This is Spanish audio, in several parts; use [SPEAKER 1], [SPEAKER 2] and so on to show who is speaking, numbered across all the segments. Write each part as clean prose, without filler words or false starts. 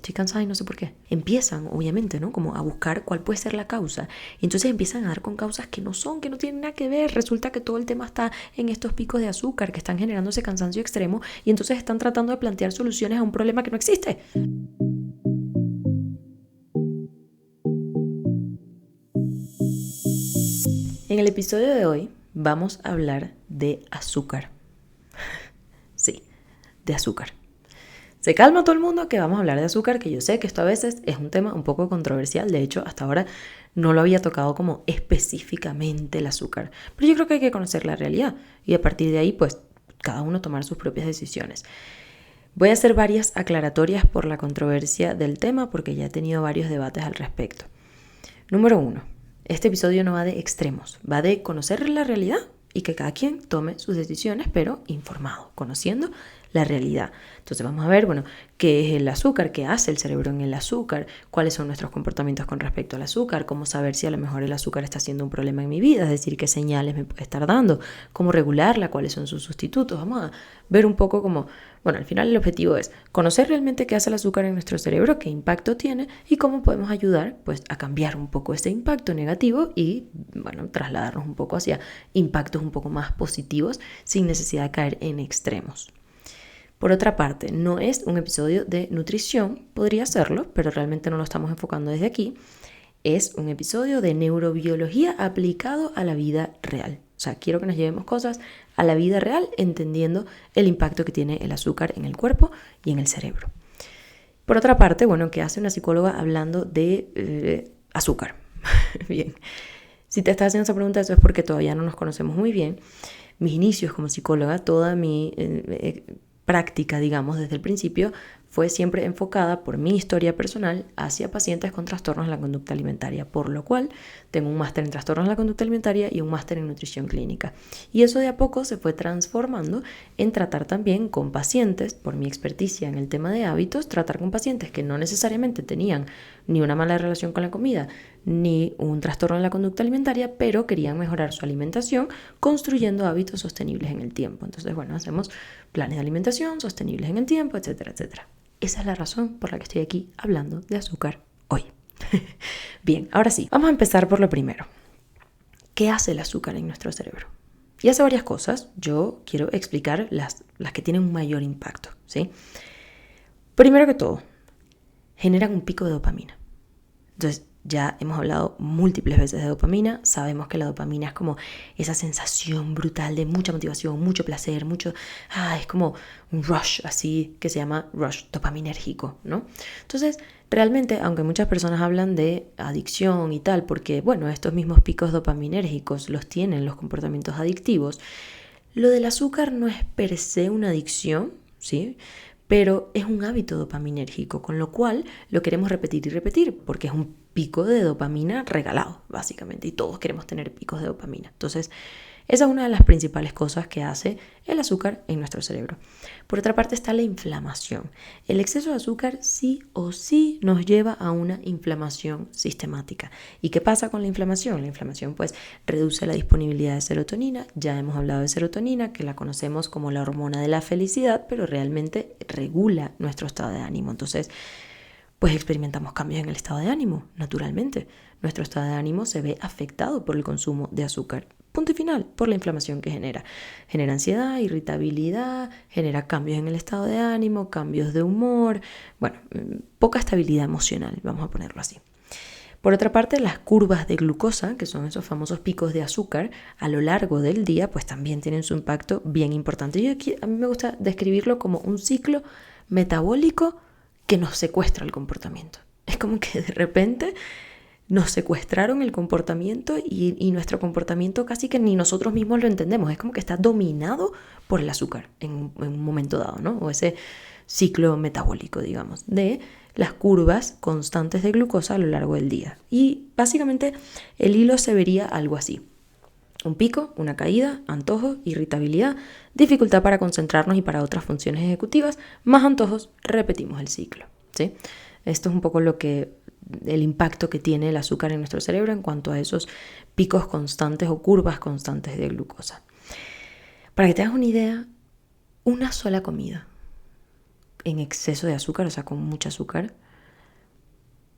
[SPEAKER 1] estoy cansada y no sé por qué. Empiezan, obviamente, ¿no? Como a buscar cuál puede ser la causa. Y entonces empiezan a dar con causas que no son, que no tienen nada que ver. Resulta que todo el tema está en estos picos de azúcar que están generando ese cansancio extremo y entonces están tratando de plantear soluciones a un problema que no existe. En el episodio de hoy vamos a hablar de azúcar. Sí, de azúcar. Se calma todo el mundo que vamos a hablar de azúcar, que yo sé que esto a veces es un tema un poco controversial. De hecho, hasta ahora no lo había tocado como específicamente el azúcar. Pero yo creo que hay que conocer la realidad y a partir de ahí, pues, cada uno tomar sus propias decisiones. Voy a hacer varias aclaratorias por la controversia del tema porque ya he tenido varios debates al respecto. Número 1. Este episodio no va de extremos, va de conocer la realidad y que cada quien tome sus decisiones, pero informado, conociendo la realidad. Entonces vamos a ver, qué es el azúcar, qué hace el cerebro en el azúcar, cuáles son nuestros comportamientos con respecto al azúcar, cómo saber si a lo mejor el azúcar está siendo un problema en mi vida, es decir, qué señales me puede estar dando, cómo regularla, cuáles son sus sustitutos. Vamos a ver un poco cómo, al final el objetivo es conocer realmente qué hace el azúcar en nuestro cerebro, qué impacto tiene y cómo podemos ayudar pues a cambiar un poco ese impacto negativo y trasladarnos un poco hacia impactos un poco más positivos sin necesidad de caer en extremos. Por otra parte, no es un episodio de nutrición, podría serlo, pero realmente no lo estamos enfocando desde aquí. Es un episodio de neurobiología aplicado a la vida real. O sea, quiero que nos llevemos cosas a la vida real entendiendo el impacto que tiene el azúcar en el cuerpo y en el cerebro. Por otra parte, ¿qué hace una psicóloga hablando de azúcar? Bien, si te estás haciendo esa pregunta, eso es porque todavía no nos conocemos muy bien. Mis inicios como psicóloga, toda mi práctica, digamos, desde el principio, fue siempre enfocada por mi historia personal hacia pacientes con trastornos de la conducta alimentaria, por lo cual tengo un máster en trastornos de la conducta alimentaria y un máster en nutrición clínica. Y eso de a poco se fue transformando en tratar también con pacientes, por mi experticia en el tema de hábitos, tratar con pacientes que no necesariamente tenían ni una mala relación con la comida, ni un trastorno de la conducta alimentaria, pero querían mejorar su alimentación construyendo hábitos sostenibles en el tiempo. Entonces, hacemos planes de alimentación sostenibles en el tiempo, etcétera, etcétera. Esa es la razón por la que estoy aquí hablando de azúcar hoy. Bien, ahora sí, vamos a empezar por lo primero. ¿Qué hace el azúcar en nuestro cerebro? Y hace varias cosas. Yo quiero explicar las que tienen un mayor impacto, ¿sí? Primero que todo, generan un pico de dopamina. Entonces, ya hemos hablado múltiples veces de dopamina, sabemos que la dopamina es como esa sensación brutal de mucha motivación, mucho placer, es como un rush así que se llama rush dopaminérgico, ¿no? Entonces, realmente, aunque muchas personas hablan de adicción y tal, porque, estos mismos picos dopaminérgicos los tienen los comportamientos adictivos, lo del azúcar no es per se una adicción, ¿sí? Pero es un hábito dopaminérgico, con lo cual lo queremos repetir y repetir, porque es un pico de dopamina regalado, básicamente, y todos queremos tener picos de dopamina. Entonces, esa es una de las principales cosas que hace el azúcar en nuestro cerebro. Por otra parte está la inflamación. El exceso de azúcar sí o sí nos lleva a una inflamación sistemática. ¿Y qué pasa con la inflamación? La inflamación pues reduce la disponibilidad de serotonina. Ya hemos hablado de serotonina, que la conocemos como la hormona de la felicidad, pero realmente regula nuestro estado de ánimo. Entonces, pues experimentamos cambios en el estado de ánimo, naturalmente. Nuestro estado de ánimo se ve afectado por el consumo de azúcar. Punto y final, por la inflamación que genera. Genera ansiedad, irritabilidad, genera cambios en el estado de ánimo, cambios de humor, poca estabilidad emocional, vamos a ponerlo así. Por otra parte, las curvas de glucosa, que son esos famosos picos de azúcar, a lo largo del día, pues también tienen su impacto bien importante. A mí me gusta describirlo como un ciclo metabólico que nos secuestra el comportamiento. Es como que de repente nos secuestraron el comportamiento y nuestro comportamiento casi que ni nosotros mismos lo entendemos. Es como que está dominado por el azúcar en un momento dado, ¿no? O ese ciclo metabólico, digamos, de las curvas constantes de glucosa a lo largo del día. Y básicamente el hilo se vería algo así. Un pico, una caída, antojos, irritabilidad, dificultad para concentrarnos y para otras funciones ejecutivas, más antojos, repetimos el ciclo, ¿sí? Esto es un poco el impacto que tiene el azúcar en nuestro cerebro en cuanto a esos picos constantes o curvas constantes de glucosa. Para que te hagas una idea, una sola comida en exceso de azúcar, o sea, con mucho azúcar,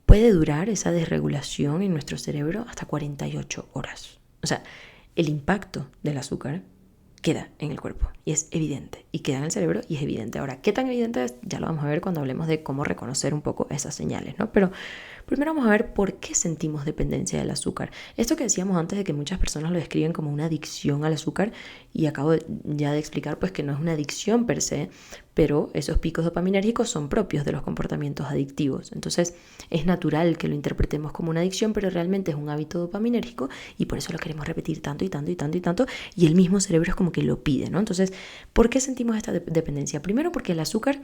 [SPEAKER 1] puede durar esa desregulación en nuestro cerebro hasta 48 horas. O sea, el impacto del azúcar queda en el cuerpo y es evidente, y queda en el cerebro y es evidente. Ahora, ¿qué tan evidente es? Ya lo vamos a ver cuando hablemos de cómo reconocer un poco esas señales, ¿no? Pero primero vamos a ver por qué sentimos dependencia del azúcar. Esto que decíamos antes de que muchas personas lo describen como una adicción al azúcar, y acabo ya de explicar pues que no es una adicción per se, pero esos picos dopaminérgicos son propios de los comportamientos adictivos. Entonces es natural que lo interpretemos como una adicción, pero realmente es un hábito dopaminérgico y por eso lo queremos repetir tanto y tanto y tanto y tanto, y el mismo cerebro es como que lo pide, ¿no? Entonces, ¿por qué sentimos esta dependencia? Primero porque el azúcar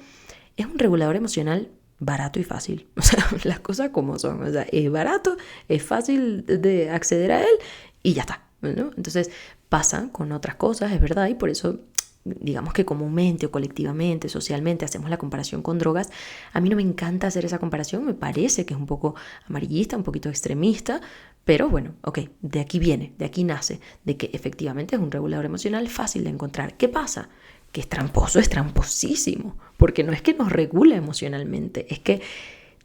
[SPEAKER 1] es un regulador emocional barato y fácil. O sea, las cosas como son. O sea, es barato, es fácil de acceder a él y ya está, ¿no? Entonces pasa con otras cosas, es verdad, y por eso digamos que comúnmente o colectivamente, socialmente hacemos la comparación con drogas. A mí no me encanta hacer esa comparación, me parece que es un poco amarillista, un poquito extremista, pero bueno, ok, de aquí viene, de aquí nace, de que efectivamente es un regulador emocional fácil de encontrar. ¿Qué pasa? Que es tramposo, es tramposísimo, porque no es que nos regula emocionalmente, es que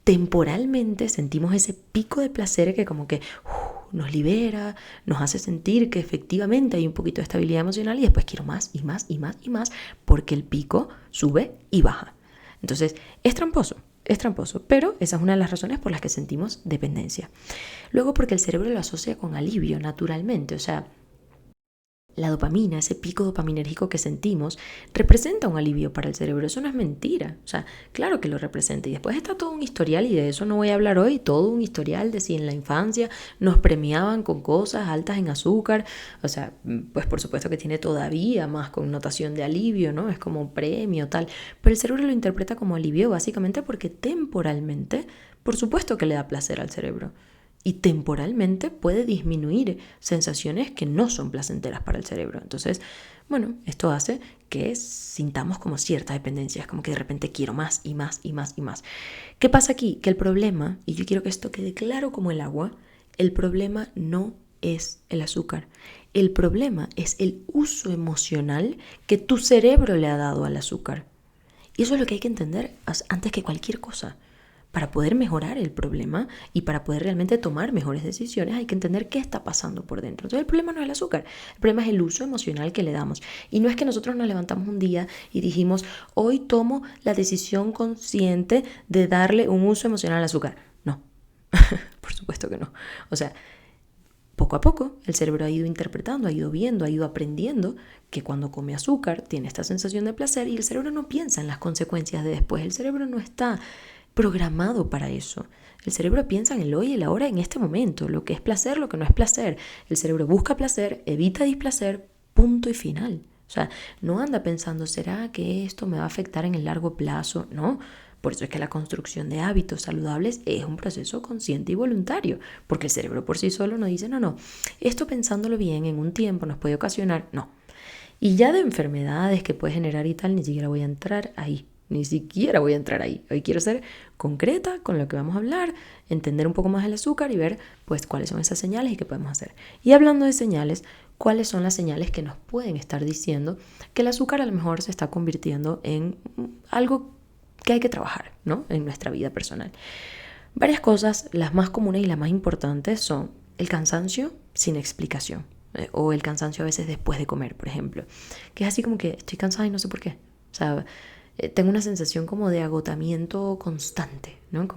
[SPEAKER 1] temporalmente sentimos ese pico de placer que como que nos libera, nos hace sentir que efectivamente hay un poquito de estabilidad emocional, y después quiero más y más y más y más, porque el pico sube y baja. Entonces es tramposo, pero esa es una de las razones por las que sentimos dependencia. Luego porque el cerebro lo asocia con alivio naturalmente, o sea, la dopamina, ese pico dopaminérgico que sentimos, representa un alivio para el cerebro. Eso no es mentira. O sea, claro que lo representa. Y después está todo un historial, y de eso no voy a hablar hoy, todo un historial de si en la infancia nos premiaban con cosas altas en azúcar. O sea, pues por supuesto que tiene todavía más connotación de alivio, ¿no? Es como un premio, tal. Pero el cerebro lo interpreta como alivio básicamente porque temporalmente, por supuesto que le da placer al cerebro. Y temporalmente puede disminuir sensaciones que no son placenteras para el cerebro. Entonces, bueno, esto hace que sintamos como cierta dependencia, es como que de repente quiero más y más y más y más. ¿Qué pasa aquí? Que el problema, y yo quiero que esto quede claro como el agua, el problema no es el azúcar. El problema es el uso emocional que tu cerebro le ha dado al azúcar. Y eso es lo que hay que entender antes que cualquier cosa. Para poder mejorar el problema y para poder realmente tomar mejores decisiones, hay que entender qué está pasando por dentro. Entonces el problema no es el azúcar, el problema es el uso emocional que le damos. Y no es que nosotros nos levantamos un día y dijimos, hoy tomo la decisión consciente de darle un uso emocional al azúcar. No, por supuesto que no. O sea, poco a poco el cerebro ha ido interpretando, ha ido viendo, ha ido aprendiendo que cuando come azúcar tiene esta sensación de placer, y el cerebro no piensa en las consecuencias de después. El cerebro no está programado para eso. El cerebro piensa en el hoy y el ahora, en este momento, lo que es placer, lo que no es placer. El cerebro busca placer, evita displacer, punto y final. O sea, no anda pensando, ¿será que esto me va a afectar en el largo plazo? No. Por eso es que la construcción de hábitos saludables es un proceso consciente y voluntario, porque el cerebro por sí solo no dice, no, esto pensándolo bien en un tiempo nos puede ocasionar, no. Y ya de enfermedades que puede generar y tal, ni siquiera voy a entrar ahí. Ni siquiera voy a entrar ahí. Hoy quiero ser concreta con lo que vamos a hablar, entender un poco más el azúcar y ver pues cuáles son esas señales y qué podemos hacer. Y hablando de señales, ¿cuáles son las señales que nos pueden estar diciendo que el azúcar a lo mejor se está convirtiendo en algo que hay que trabajar, ¿no? En nuestra vida personal? Varias cosas, las más comunes y las más importantes son el cansancio sin explicación, o el cansancio a veces después de comer, por ejemplo, que es así como que estoy cansada y no sé por qué. O sea, tengo una sensación como de agotamiento constante, ¿no?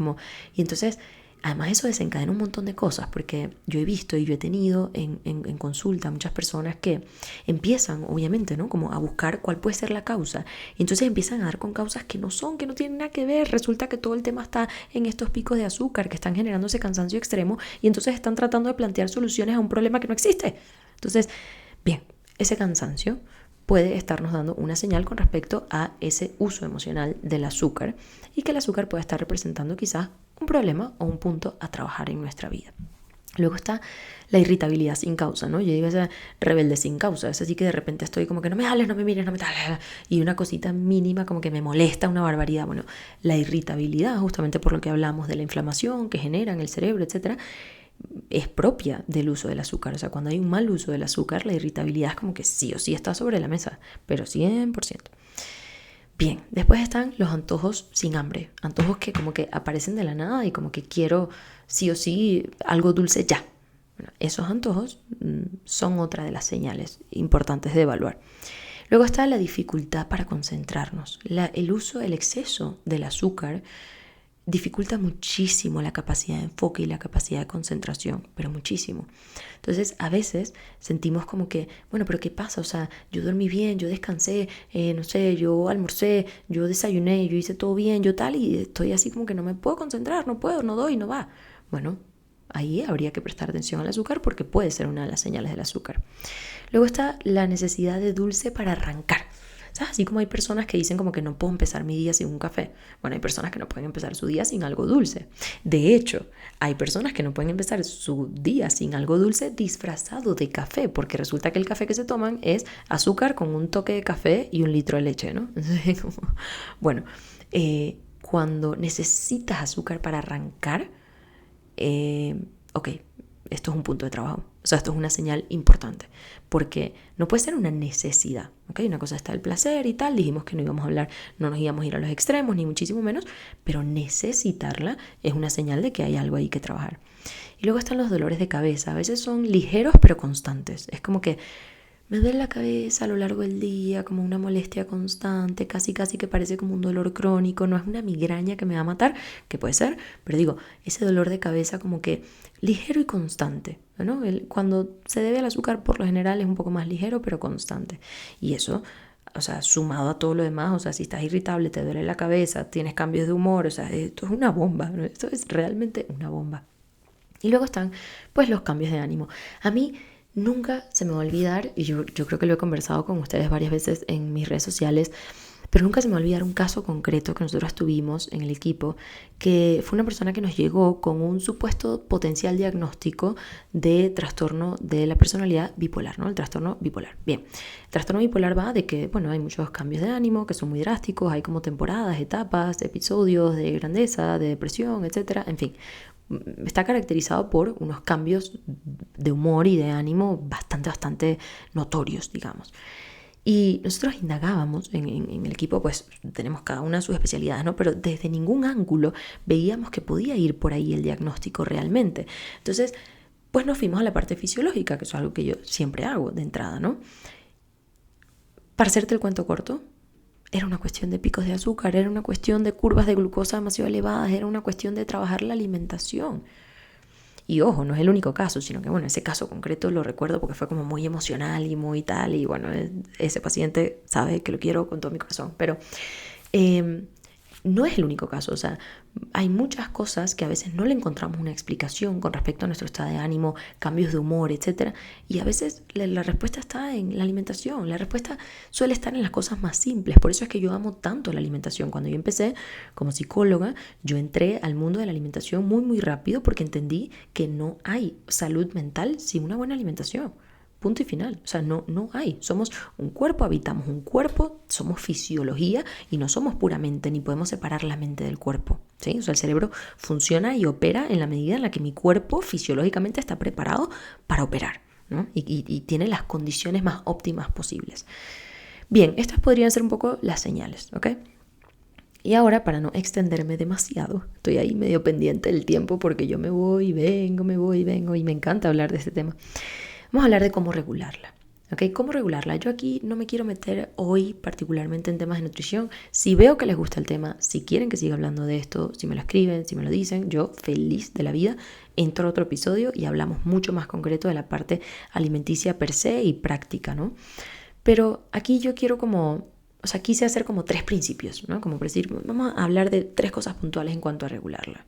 [SPEAKER 1] Y entonces, además eso desencadena un montón de cosas, porque yo he visto y yo he tenido en consulta muchas personas que empiezan, obviamente, ¿no? Como a buscar cuál puede ser la causa, y entonces empiezan a dar con causas que no son, que no tienen nada que ver. Resulta que todo el tema está en estos picos de azúcar que están generando ese cansancio extremo, y entonces están tratando de plantear soluciones a un problema que no existe. Entonces, bien, ese cansancio puede estarnos dando una señal con respecto a ese uso emocional del azúcar, y que el azúcar puede estar representando quizás un problema o un punto a trabajar en nuestra vida. Luego está la irritabilidad sin causa, ¿no? Yo digo esa rebelde sin causa, es así que de repente estoy como que no me hables, no me mires, no me tal, y una cosita mínima como que me molesta una barbaridad. Bueno, la irritabilidad, justamente por lo que hablamos de la inflamación que genera en el cerebro, etcétera, es propia del uso del azúcar. O sea, cuando hay un mal uso del azúcar, la irritabilidad es como que sí o sí está sobre la mesa, pero 100%. Bien, después están los antojos sin hambre, antojos que como que aparecen de la nada y como que quiero sí o sí algo dulce ya. Bueno, esos antojos son otra de las señales importantes de evaluar. Luego está la dificultad para concentrarnos. El exceso del azúcar dificulta muchísimo la capacidad de enfoque y la capacidad de concentración, pero muchísimo. Entonces, a veces sentimos como que, bueno, pero ¿qué pasa? O sea, yo dormí bien, yo descansé, no sé, yo almorcé, yo desayuné, yo hice todo bien, yo tal, y estoy así como que no me puedo concentrar, no puedo, no doy, no va. Bueno, ahí habría que prestar atención al azúcar porque puede ser una de las señales del azúcar. Luego está la necesidad de dulce para arrancar. ¿Sabes? Así como hay personas que dicen como que no puedo empezar mi día sin un café. Bueno, hay personas que no pueden empezar su día sin algo dulce. De hecho, hay personas que no pueden empezar su día sin algo dulce disfrazado de café, porque resulta que el café que se toman es azúcar con un toque de café y un litro de leche, ¿no? Entonces, bueno, cuando necesitas azúcar para arrancar, ok, esto es un punto de trabajo. O sea, esto es una señal importante, porque no puede ser una necesidad, ¿ok? Una cosa está el placer y tal, dijimos que no íbamos a hablar, no nos íbamos a ir a los extremos, ni muchísimo menos, pero necesitarla es una señal de que hay algo ahí que trabajar. Y luego están los dolores de cabeza, a veces son ligeros pero constantes, es como que me duele la cabeza a lo largo del día, como una molestia constante, casi que parece como un dolor crónico, no es una migraña que me va a matar, que puede ser, pero digo, ese dolor de cabeza como que ligero y constante, ¿no? Cuando se debe al azúcar por lo general es un poco más ligero, pero constante. Y eso, o sea, sumado a todo lo demás, o sea, si estás irritable, te duele la cabeza, tienes cambios de humor, o sea, esto es una bomba, ¿no? Esto es realmente una bomba. Y luego están, pues, los cambios de ánimo. A mí nunca se me va a olvidar, y yo creo que lo he conversado con ustedes varias veces en mis redes sociales, pero nunca se me va a olvidar un caso concreto que nosotros tuvimos en el equipo, que fue una persona que nos llegó con un supuesto potencial diagnóstico de trastorno de la personalidad bipolar, ¿no? El trastorno bipolar. Bien, el trastorno bipolar va de que, bueno, hay muchos cambios de ánimo que son muy drásticos, hay como temporadas, etapas, episodios de grandeza, de depresión, etcétera, en fin. Está caracterizado por unos cambios de humor y de ánimo bastante notorios, digamos. Y nosotros indagábamos en el equipo, pues tenemos cada una sus especialidades, ¿no? Pero desde ningún ángulo veíamos que podía ir por ahí el diagnóstico realmente. Entonces, pues nos fuimos a la parte fisiológica, que es algo que yo siempre hago de entrada, ¿no? Para hacerte el cuento corto, era una cuestión de picos de azúcar, era una cuestión de curvas de glucosa demasiado elevadas, era una cuestión de trabajar la alimentación. Y ojo, no es el único caso, sino que bueno, ese caso concreto lo recuerdo porque fue como muy emocional y muy tal, y bueno, ese paciente sabe que lo quiero con todo mi corazón, pero no es el único caso, o sea, hay muchas cosas que a veces no le encontramos una explicación con respecto a nuestro estado de ánimo, cambios de humor, etc. Y a veces la respuesta está en la alimentación, la respuesta suele estar en las cosas más simples. Por eso es que yo amo tanto la alimentación. Cuando yo empecé como psicóloga, yo entré al mundo de la alimentación muy rápido porque entendí que no hay salud mental sin una buena alimentación. Punto y final. O sea, no hay. Somos un cuerpo, habitamos un cuerpo, somos fisiología y no somos puramente, ni podemos separar la mente del cuerpo. ¿Sí? O sea, el cerebro funciona y opera en la medida en la que mi cuerpo fisiológicamente está preparado para operar, ¿no? Y tiene las condiciones más óptimas posibles. Bien, estas podrían ser un poco las señales, ¿ok? Y ahora, para no extenderme demasiado, estoy ahí medio pendiente del tiempo porque yo me voy y vengo y me encanta hablar de este tema. Vamos a hablar de cómo regularla. ¿Ok? ¿Cómo regularla? Yo aquí no me quiero meter hoy particularmente en temas de nutrición. Si veo que les gusta el tema, si quieren que siga hablando de esto, si me lo escriben, si me lo dicen, yo feliz de la vida, entro a otro episodio y hablamos mucho más concreto de la parte alimenticia per se y práctica, ¿no? Pero aquí yo quiero quise hacer como 3 principios, ¿no? Como por decir, vamos a hablar de 3 cosas puntuales en cuanto a regularla.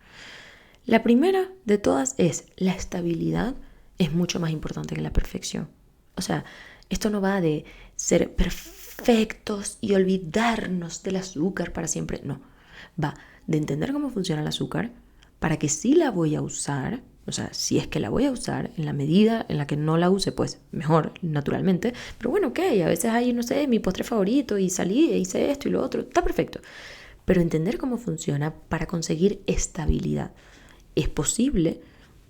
[SPEAKER 1] La primera de todas es la estabilidad. Es mucho más importante que la perfección. O sea, esto no va de ser perfectos y olvidarnos del azúcar para siempre. No, va de entender cómo funciona el azúcar para que si la voy a usar, o sea, si es que la voy a usar en la medida en la que no la use, pues mejor, naturalmente. Pero bueno, ok, a veces hay, no sé, mi postre favorito y salí e hice esto y lo otro. Está perfecto. Pero entender cómo funciona para conseguir estabilidad. Es posible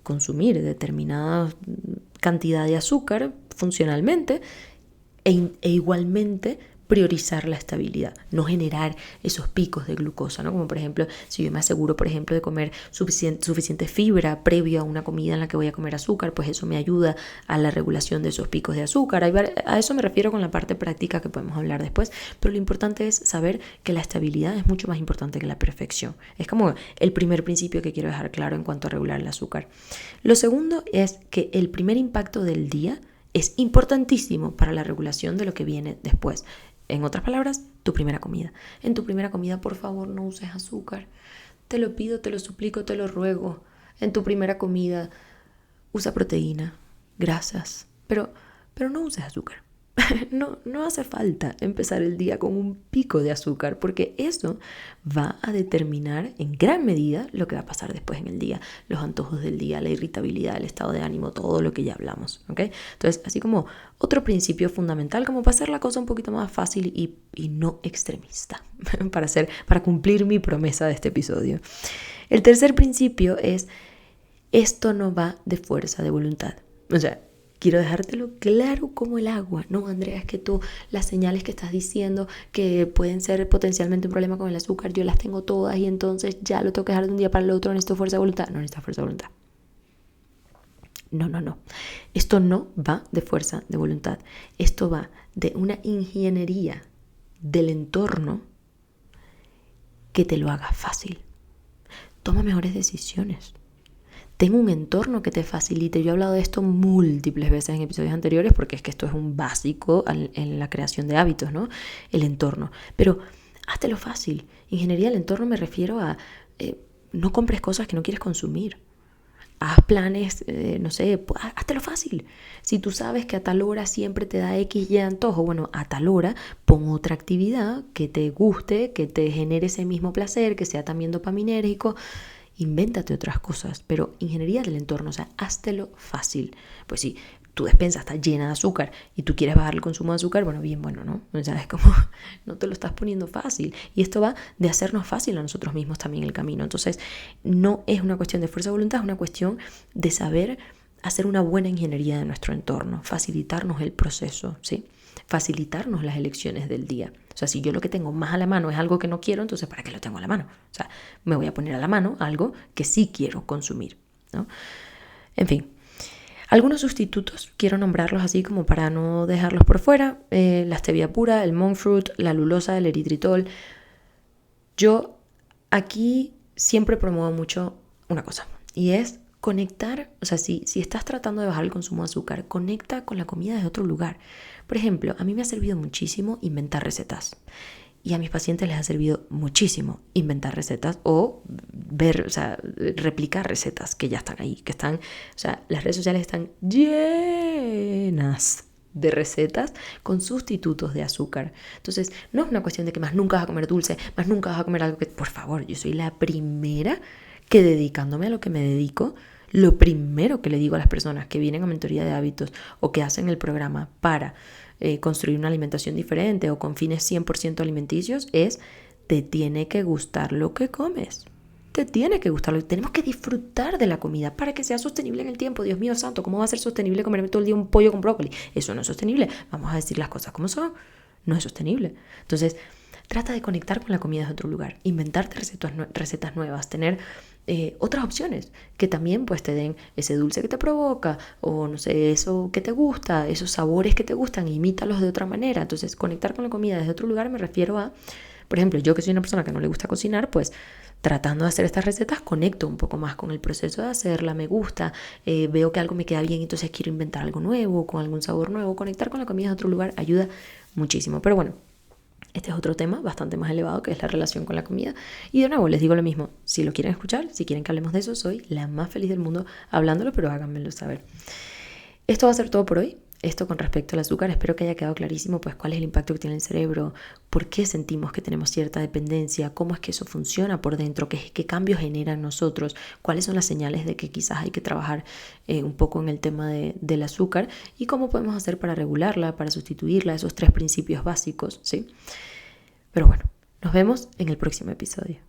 [SPEAKER 1] consumir determinada cantidad de azúcar funcionalmente e igualmente priorizar la estabilidad, no generar esos picos de glucosa, ¿no? Como por ejemplo, si yo me aseguro, por ejemplo, de comer suficiente fibra previo a una comida en la que voy a comer azúcar, pues eso me ayuda a la regulación de esos picos de azúcar. A eso me refiero con la parte práctica que podemos hablar después, pero lo importante es saber que la estabilidad es mucho más importante que la perfección. Es como el primer principio que quiero dejar claro en cuanto a regular el azúcar. Lo segundo es que el primer impacto del día es importantísimo para la regulación de lo que viene después. En otras palabras, tu primera comida. En tu primera comida, por favor, no uses azúcar. Te lo pido, te lo suplico, te lo ruego. En tu primera comida, usa proteína, grasas, pero no uses azúcar. No hace falta empezar el día con un pico de azúcar, porque eso va a determinar en gran medida lo que va a pasar después en el día, los antojos del día, la irritabilidad, el estado de ánimo, todo lo que ya hablamos, ¿ok? Entonces, así como otro principio fundamental, como para hacer la cosa un poquito más fácil y no extremista, para cumplir mi promesa de este episodio. El tercer principio es: esto no va de fuerza de voluntad. O sea, quiero dejártelo claro como el agua. No, Andrea, es que tú las señales que estás diciendo que pueden ser potencialmente un problema con el azúcar, yo las tengo todas y entonces ya lo tengo que dejar de un día para el otro, necesito fuerza de voluntad. No necesitas fuerza de voluntad. No. Esto no va de fuerza de voluntad. Esto va de una ingeniería del entorno que te lo haga fácil. Toma mejores decisiones. Ten un entorno que te facilite. Yo he hablado de esto múltiples veces en episodios anteriores porque es que esto es un básico en la creación de hábitos, ¿no? El entorno. Pero háztelo fácil. Ingeniería del entorno me refiero a no compres cosas que no quieres consumir. Haz planes, no sé, háztelo fácil. Si tú sabes que a tal hora siempre te da X y antojo, bueno, a tal hora pon otra actividad que te guste, que te genere ese mismo placer, que sea también dopaminérgico. Invéntate otras cosas, pero ingeniería del entorno, o sea, háztelo fácil. Pues si tu despensa está llena de azúcar y tú quieres bajar el consumo de azúcar, bueno, ¿no? O sea, es como, no te lo estás poniendo fácil. Y esto va de hacernos fácil a nosotros mismos también el camino. Entonces, no es una cuestión de fuerza de voluntad, es una cuestión de saber hacer una buena ingeniería de nuestro entorno, facilitarnos el proceso, ¿sí? Facilitarnos las elecciones del día. O sea, si yo lo que tengo más a la mano es algo que no quiero, entonces ¿para qué lo tengo a la mano? O sea, me voy a poner a la mano algo que sí quiero consumir, ¿no? En fin, algunos sustitutos, quiero nombrarlos así como para no dejarlos por fuera. La stevia pura, el monk fruit, la lulosa, el eritritol. Yo aquí siempre promuevo mucho una cosa, y es conectar. O sea, si estás tratando de bajar el consumo de azúcar, conecta con la comida de otro lugar. Por ejemplo, a mí me ha servido muchísimo inventar recetas. Y a mis pacientes les ha servido muchísimo inventar recetas o ver, o sea, replicar recetas que ya están ahí, que están, o sea, las redes sociales están llenas de recetas con sustitutos de azúcar. Entonces, no es una cuestión de que más nunca vas a comer dulce, más nunca vas a comer algo que, por favor, yo soy la primera que, dedicándome a lo que me dedico, lo primero que le digo a las personas que vienen a mentoría de hábitos o que hacen el programa para construir una alimentación diferente o con fines 100% alimenticios es: te tiene que gustar lo que comes. Te tiene que gustar. Tenemos que disfrutar de la comida para que sea sostenible en el tiempo. Dios mío santo, ¿cómo va a ser sostenible comerme todo el día un pollo con brócoli? Eso no es sostenible. Vamos a decir las cosas como son. No es sostenible. Entonces, trata de conectar con la comida de otro lugar, inventarte recetas nuevas, tener otras opciones que también pues te den ese dulce que te provoca o no sé, eso que te gusta, esos sabores que te gustan, imítalos de otra manera. Entonces, conectar con la comida desde otro lugar me refiero a, por ejemplo, yo que soy una persona que no le gusta cocinar, pues tratando de hacer estas recetas conecto un poco más con el proceso de hacerla, me gusta, veo que algo me queda bien, entonces quiero inventar algo nuevo, con algún sabor nuevo. Conectar con la comida de otro lugar ayuda muchísimo, pero bueno, este es otro tema bastante más elevado, que es la relación con la comida. Y de nuevo, les digo lo mismo. Si lo quieren escuchar, si quieren que hablemos de eso, soy la más feliz del mundo hablándolo, pero háganmelo saber. Esto va a ser todo por hoy. Esto con respecto al azúcar, espero que haya quedado clarísimo pues cuál es el impacto que tiene en el cerebro, por qué sentimos que tenemos cierta dependencia, cómo es que eso funciona por dentro, qué cambios genera en nosotros, cuáles son las señales de que quizás hay que trabajar un poco en el tema del azúcar y cómo podemos hacer para regularla, para sustituirla, esos 3 principios básicos, ¿sí? Pero bueno, nos vemos en el próximo episodio.